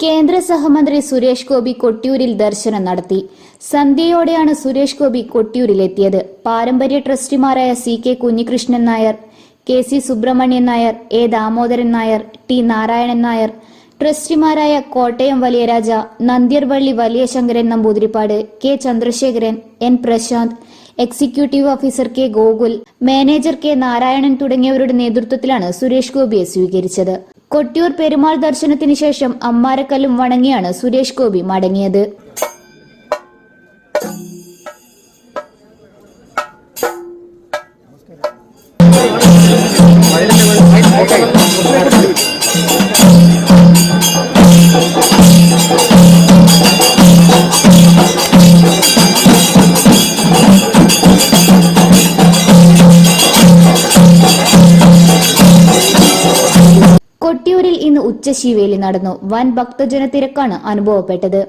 കേന്ദ്ര സഹമന്ത്രി സുരേഷ് ഗോപി കൊട്ടിയൂരിൽ ദർശനം നടത്തി. സന്ധ്യയോടെയാണ് സുരേഷ് ഗോപി കൊട്ടിയൂരിലെത്തിയത്. പാരമ്പര്യ ട്രസ്റ്റിമാരായ CK Kunhikrishnan Nair, KC Subramanian Nair, A Damodaran Nair, T Narayanan Nair, ട്രസ്റ്റിമാരായ Kottayam Valiyaraja, Nandyarvalli Valiya Sankaran Namboothiripad, K Chandrasekharan, N Prasanth, executive officer K Gokul, manager K Narayanan തുടങ്ങിയവരുടെ നേതൃത്വത്തിലാണ് സുരേഷ് ഗോപിയെ സ്വീകരിച്ചത്. കൊട്ടിയൂർ പെരുമാൾ ദർശനത്തിന് ശേഷം അമ്മാരക്കല്ലും വണങ്ങിയാണ് സുരേഷ് ഗോപി മടങ്ങിയത്. കൊട്ടിയൂരിൽ ഇന്ന് ഉച്ചശീവേലി നടന്നു. വൻ ഭക്തജന തിരക്കാണ് അനുഭവപ്പെട്ടത്.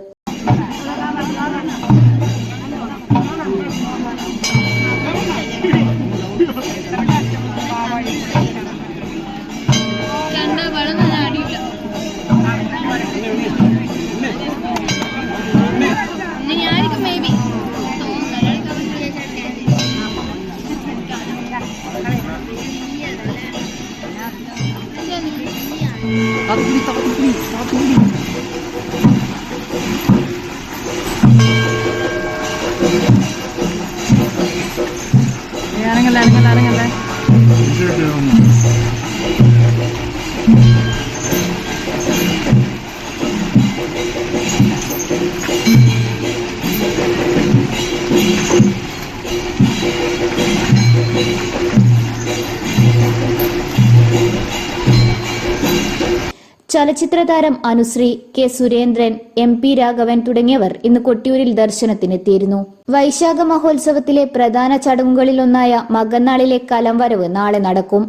ചലച്ചിത്ര താരം അനുശ്രീ, K സുരേന്ദ്രൻ, MP രാഘവൻ തുടങ്ങിയവർ ഇന്ന് കൊട്ടിയൂരിൽ ദർശനത്തിനെത്തിയിരുന്നു. വൈശാഖ മഹോത്സവത്തിലെ പ്രധാന ചടങ്ങുകളിലൊന്നായ മകന്നാളിലെ കലംവരവ് നാളെ നടക്കും.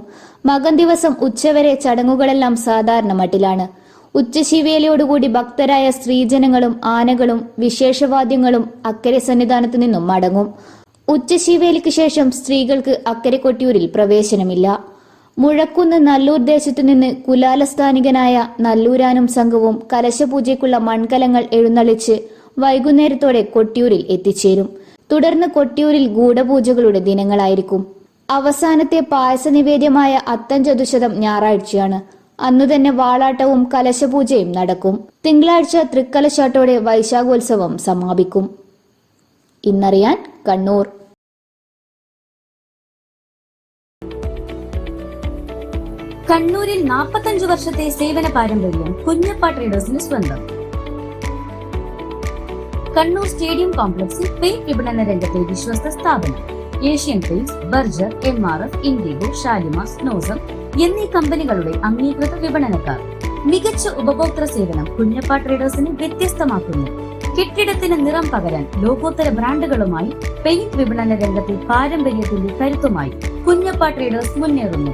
മകൻ ദിവസം ഉച്ചവരെ ചടങ്ങുകളെല്ലാം സാധാരണ മട്ടിലാണ്. ഉച്ചശീവേലിയോടുകൂടി ഭക്തരായ സ്ത്രീജനങ്ങളും ആനകളും വിശേഷവാദ്യങ്ങളും അക്കരെ സന്നിധാനത്തു നിന്നും മടങ്ങും. ഉച്ചശീവേലിക്ക് ശേഷം സ്ത്രീകൾക്ക് അക്കരെ കൊട്ടിയൂരിൽ പ്രവേശനമില്ല. മുഴക്കുന്ന് നല്ലൂർ ദേശത്തു നിന്ന് കുലാലസ്ഥാനികനായ നല്ലൂരാനും സംഘവും കലശപൂജയ്ക്കുള്ള മൺകലങ്ങൾ എഴുന്നള്ളിച്ച് വൈകുന്നേരത്തോടെ കൊട്ടിയൂരിൽ എത്തിച്ചേരും. തുടർന്ന് കൊട്ടിയൂരിൽ ഗൂഢപൂജകളുടെ ദിനങ്ങളായിരിക്കും. അവസാനത്തെ പായസ നിവേദ്യമായ അത്തം ചതുശതം ഞായറാഴ്ചയാണ്. അന്നുതന്നെ വാളാട്ടവും കലശപൂജയും നടക്കും. തിങ്കളാഴ്ച തൃക്കലശാട്ടോടെ വൈശാഖോത്സവം സമാപിക്കും. ഇന്നറിയാൻ കണ്ണൂർ. കണ്ണൂരിൽ 45 വർഷത്തെ സേവന പാരമ്പര്യം കുഞ്ഞപ്പ ട്രേഡേഴ്സിന് സ്വന്തം. കണ്ണൂർ സ്റ്റേഡിയം കോംപ്ലക്സിൽ പെയിന്റ് വിപണന രംഗത്തെ വിശ്വസ്ത സ്ഥാപനം. Asian paints, Berger, MRF, IndiGo, Shalimar, സ്നോസം എന്നീ കമ്പനികളുടെ അംഗീകൃത വിപണനക്കാർ. മികച്ച ഉപഭോക്തൃ സേവനം കുഞ്ഞപ്പ ട്രേഡേഴ്സിനെ വ്യത്യസ്തമാക്കുന്നു. കെട്ടിടത്തിന് നിറം പകരാൻ ലോകോത്തര ബ്രാൻഡുകളുമായി പെയിന്റ് വിപണന രംഗത്തെ പാരമ്പര്യത്തിന്റെ കരുത്തുമായി കുഞ്ഞപ്പ ട്രേഡേഴ്സ് മുന്നേറുന്നു.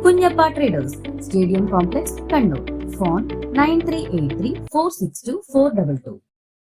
Kunjappa traders, stadium complex, Kannur. Phone 9383 462 422.